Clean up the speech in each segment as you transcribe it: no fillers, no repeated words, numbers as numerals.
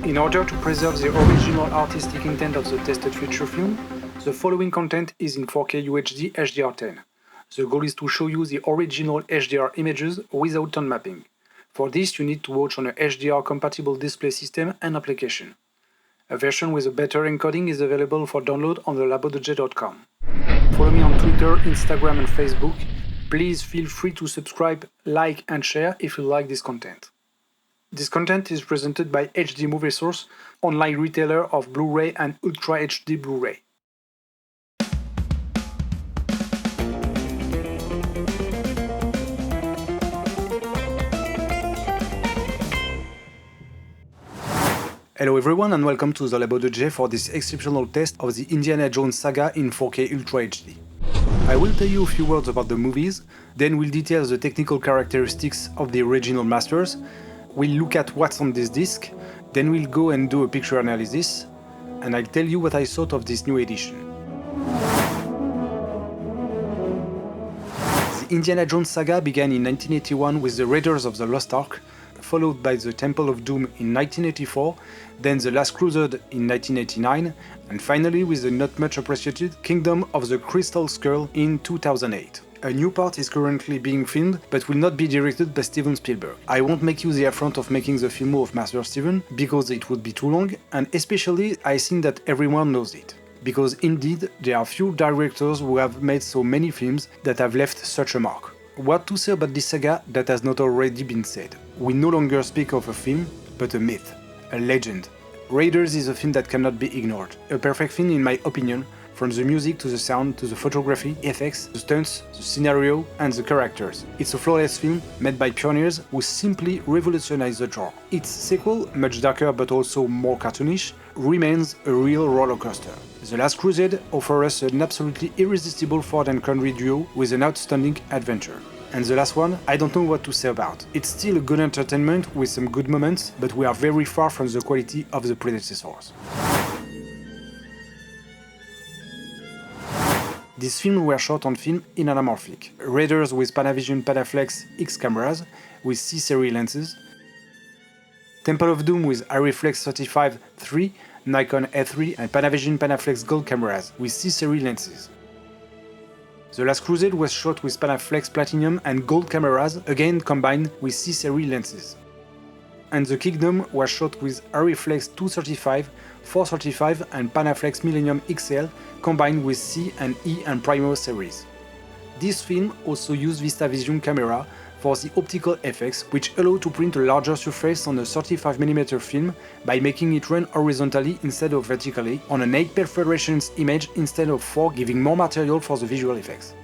In order to preserve the original artistic intent of the tested feature film, the following content is in 4K UHD HDR10. The goal is to show you the original HDR images without tone mapping. For this, you need to watch on a HDR-compatible display system and application. A version with a better encoding is available for download on the labodj.com. Follow me on Twitter, Instagram and Facebook. Please feel free to subscribe, like and share if you like this content. This content is presented by HD Movie Source, online retailer of Blu-ray and Ultra HD Blu-ray. Hello everyone and welcome to the LabodJ for this exceptional test of the Indiana Jones saga in 4K Ultra HD. I will tell you a few words about the movies, then we'll detail the technical characteristics of the original masters, we'll look at what's on this disc, then we'll go and do a picture analysis, and I'll tell you what I thought of this new edition. The Indiana Jones saga began in 1981 with the Raiders of the Lost Ark, followed by the Temple of Doom in 1984, then the Last Crusade in 1989, and finally with the not much appreciated Kingdom of the Crystal Skull in 2008. A new part is currently being filmed, but will not be directed by Steven Spielberg. I won't make you the affront of making the film of Master Steven, because it would be too long, and especially I think that everyone knows it. Because indeed, there are few directors who have made so many films that have left such a mark. What to say about this saga that has not already been said? We no longer speak of a film, but a myth, a legend. Raiders is a film that cannot be ignored. A perfect film in my opinion, from the music to the sound to the photography, effects, the stunts, the scenario and the characters. It's a flawless film made by pioneers who simply revolutionized the genre. Its sequel, much darker but also more cartoonish, remains a real roller coaster. The Last Crusade offers us an absolutely irresistible Ford and Connery duo with an outstanding adventure. And the last one, I don't know what to say about. It's still a good entertainment with some good moments, but we are very far from the quality of the predecessors. These films were shot on film in anamorphic. Raiders with Panavision Panaflex X cameras with C-series lenses. Temple of Doom with Arriflex 35-3, Nikon A3 and Panavision Panaflex Gold cameras with C-series lenses. The Last Crusade was shot with Panaflex Platinum and Gold cameras, again combined with C-series lenses. And the Kingdom was shot with Arriflex 235, 435 and Panaflex Millennium XL combined with C and E and Primo series. This film also used VistaVision camera for the optical effects, which allow to print a larger surface on a 35mm film by making it run horizontally instead of vertically, on an 8 perforations image instead of 4, giving more material for the visual effects.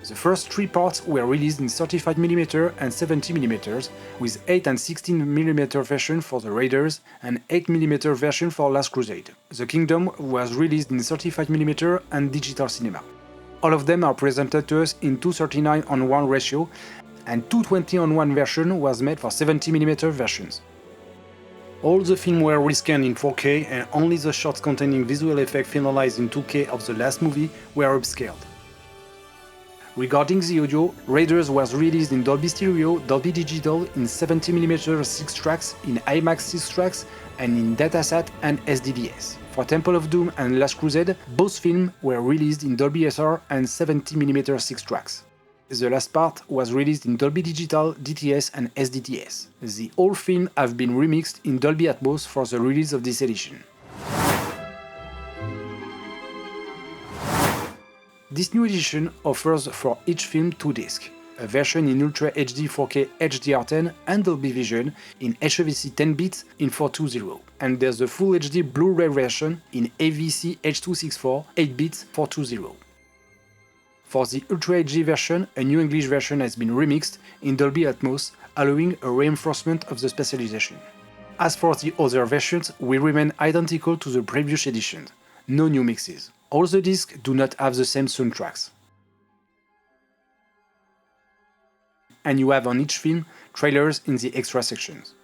The first 3 parts were released in 35mm and 70mm, with 8 and 16mm version for the Raiders and 8mm version for Last Crusade. The Kingdom was released in 35mm and digital cinema. All of them are presented to us in 239:1 ratio, and 220:1 version was made for 70mm versions. All the films were rescanned in 4K and only the shots containing visual effects finalized in 2K of the last movie were upscaled. Regarding the audio, Raiders was released in Dolby Stereo, Dolby Digital, in 70mm 6 tracks, in IMAX 6 tracks, and in Datasat and SDVS. For Temple of Doom and Last Crusade, both films were released in Dolby SR and 70mm 6 tracks. The last part was released in Dolby Digital, DTS and SDTS. The whole film have been remixed in Dolby Atmos for the release of this edition. This new edition offers for each film 2 discs, a version in Ultra HD 4K HDR10 and Dolby Vision in HEVC 10 bits in 420, and there's the Full HD Blu-ray version in AVC H264 8 bits 420. For the Ultra HD version, a new English version has been remixed in Dolby Atmos, allowing a reinforcement of the spatialization. As for the other versions, we remain identical to the previous editions, no new mixes. All the discs do not have the same soundtracks. And you have on each film trailers in the extra sections.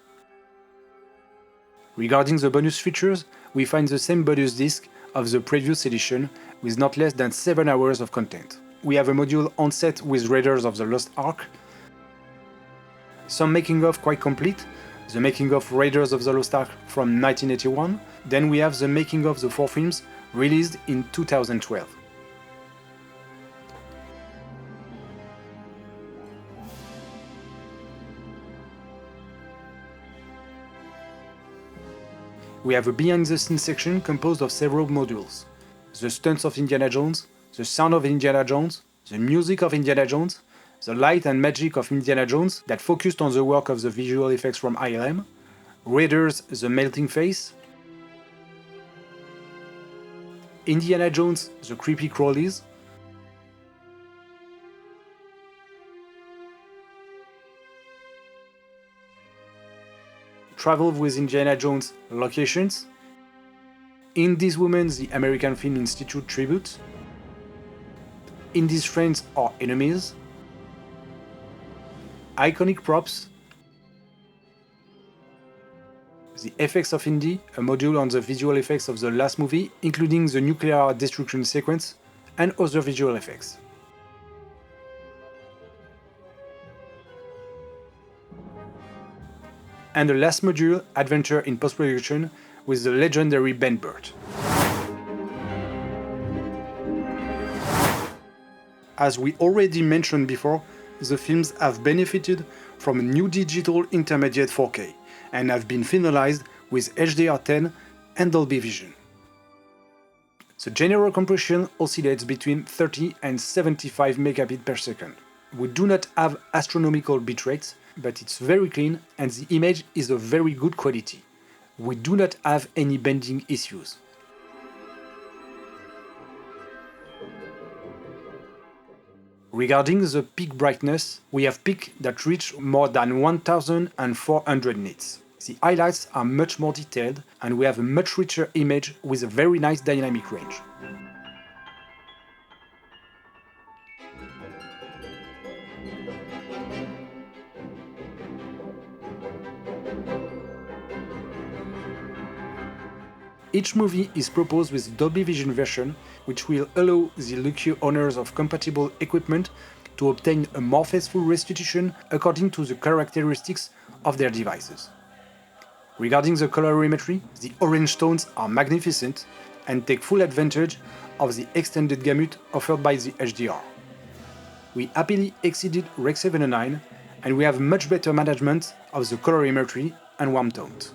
Regarding the bonus features, we find the same bonus disc of the previous edition with not less than 7 hours of content. We have a module on set with Raiders of the Lost Ark, some making of quite complete, the making of Raiders of the Lost Ark from 1981. Then we have the making of the 4 films released in 2012. We have a behind-the-scenes section composed of several modules. The stunts of Indiana Jones, the sound of Indiana Jones, the music of Indiana Jones, the light and magic of Indiana Jones that focused on the work of the visual effects from ILM, Raiders the melting face, Indiana Jones the creepy crawlies, Travel with Indiana Jones locations, In These Women the American Film Institute tribute, In These Friends or Enemies, Iconic props, the effects of Indy, a module on the visual effects of the last movie, including the nuclear destruction sequence and other visual effects. And the last module, Adventure in Post-Production, with the legendary Ben Burtt. As we already mentioned before, the films have benefited from a new digital intermediate 4K and have been finalized with HDR10 and Dolby Vision. The general compression oscillates between 30 and 75 megabits per second. We do not have astronomical bitrates, but it's very clean and the image is of very good quality. We do not have any bending issues. Regarding the peak brightness, we have peaks that reach more than 1400 nits. The highlights are much more detailed and we have a much richer image with a very nice dynamic range. Each movie is proposed with Dolby Vision version, which will allow the lucky owners of compatible equipment to obtain a more faithful restitution according to the characteristics of their devices. Regarding the colorimetry, the orange tones are magnificent and take full advantage of the extended gamut offered by the HDR. We happily exceeded Rec. 709 and we have much better management of the colorimetry and warm tones.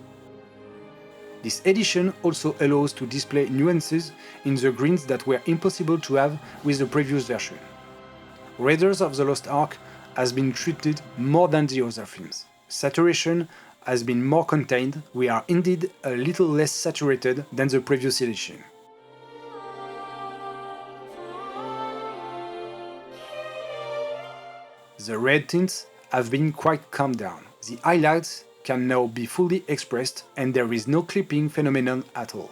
This edition also allows to display nuances in the greens that were impossible to have with the previous version. Raiders of the Lost Ark has been treated more than the other films. Saturation has been more contained. We are indeed a little less saturated than the previous edition. The red tints have been quite calmed down. The highlights can now be fully expressed and there is no clipping phenomenon at all.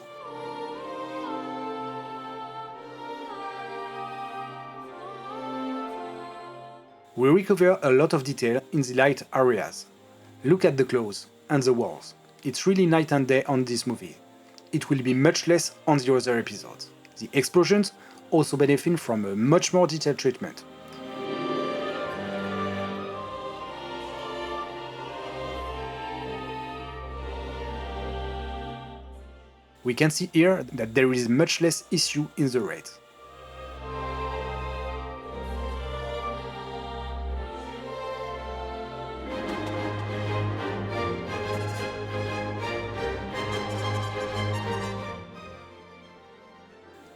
We recover a lot of detail in the light areas. Look at the clothes and the walls. It's really night and day on this movie. It will be much less on the other episodes. The explosions also benefit from a much more detailed treatment. We can see here that there is much less issue in the red.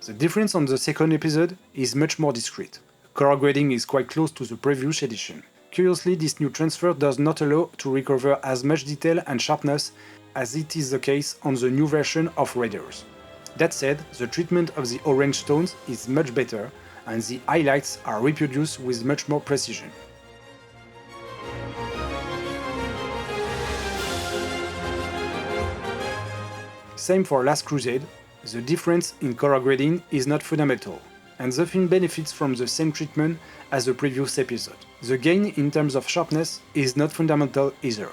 The difference on the second episode is much more discreet. Color grading is quite close to the previous edition. Curiously, this new transfer does not allow to recover as much detail and sharpness as it is the case on the new version of Raiders. That said, the treatment of the orange tones is much better and the highlights are reproduced with much more precision. Same for Last Crusade, the difference in color grading is not fundamental, and the film benefits from the same treatment as the previous episode. The gain in terms of sharpness is not fundamental either.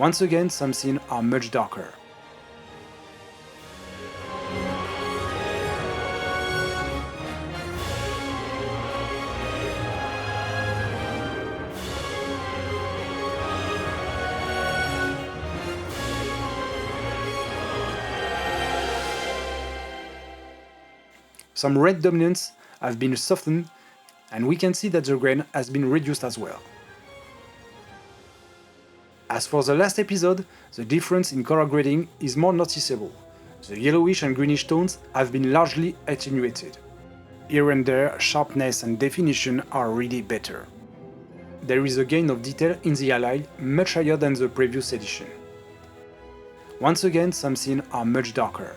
Once again, some scenes are much darker. Some red dominants have been softened, and we can see that the grain has been reduced as well. As for the last episode, the difference in color grading is more noticeable. The yellowish and greenish tones have been largely attenuated. Here and there, sharpness and definition are really better. There is a gain of detail in the highlight much higher than the previous edition. Once again, some scenes are much darker.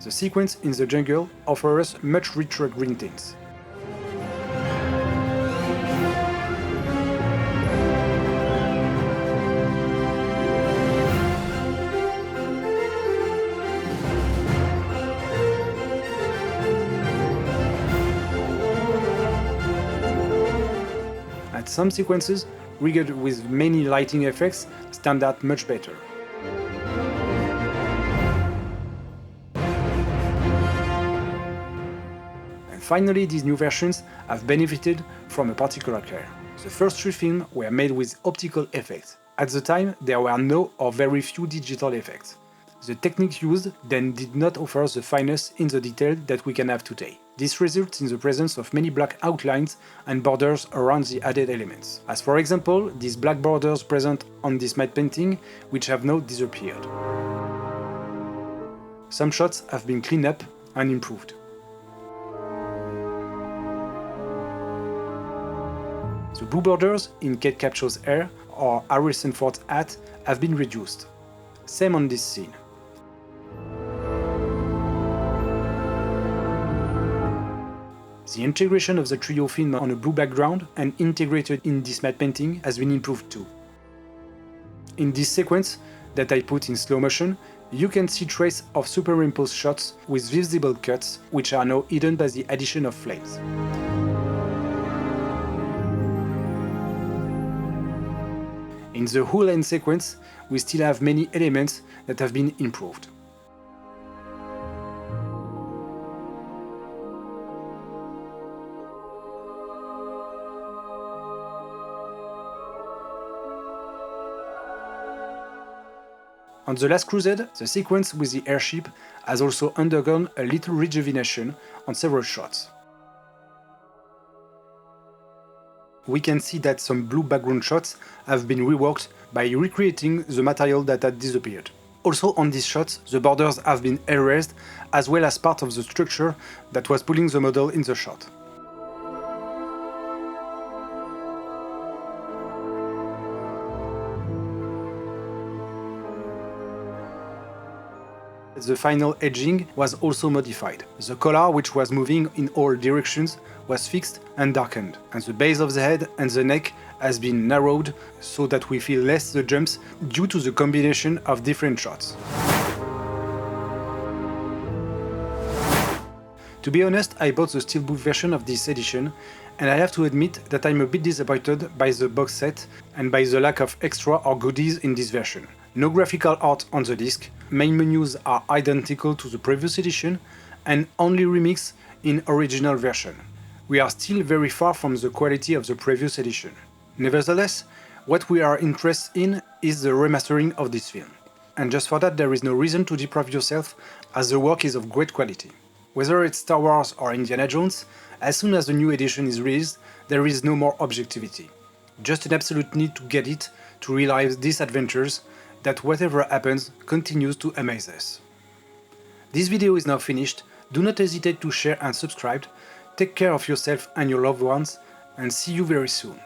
The sequence in the jungle offers much richer green tints. And some sequences, rigged with many lighting effects, stand out much better. Finally, these new versions have benefited from a particular care. The first three films were made with optical effects. At the time, there were no or very few digital effects. The technique used then did not offer the fineness in the detail that we can have today. This results in the presence of many black outlines and borders around the added elements. As for example, these black borders present on this matte painting, which have now disappeared. Some shots have been cleaned up and improved. The blue borders in Kate Capshaw's hair or Harrison Ford's hat have been reduced. Same on this scene. The integration of the trio film on a blue background and integrated in this matte painting has been improved too. In this sequence that I put in slow motion, you can see traces of superimposed shots with visible cuts, which are now hidden by the addition of flames. In the whole end sequence, we still have many elements that have been improved. On The Last Crusade, the sequence with the airship has also undergone a little rejuvenation on several shots. We can see that some blue background shots have been reworked by recreating the material that had disappeared. Also on these shots, the borders have been erased, as well as part of the structure that was pulling the model in the shot. The final edging was also modified. The color, which was moving in all directions, was fixed and darkened, and the base of the head and the neck has been narrowed so that we feel less the jumps due to the combination of different shots. To be honest, I bought the steelbook version of this edition, and I have to admit that I'm a bit disappointed by the box set and by the lack of extra or goodies in this version. No graphical art on the disc, main menus are identical to the previous edition, and only remix in original version. We are still very far from the quality of the previous edition. Nevertheless, what we are interested in is the remastering of this film. And just for that, there is no reason to deprive yourself, as the work is of great quality. Whether it's Star Wars or Indiana Jones, as soon as the new edition is released, there is no more objectivity. Just an absolute need to get it, to realize these adventures, that whatever happens continues to amaze us. This video is now finished. Do not hesitate to share and subscribe. Take care of yourself and your loved ones, and see you very soon.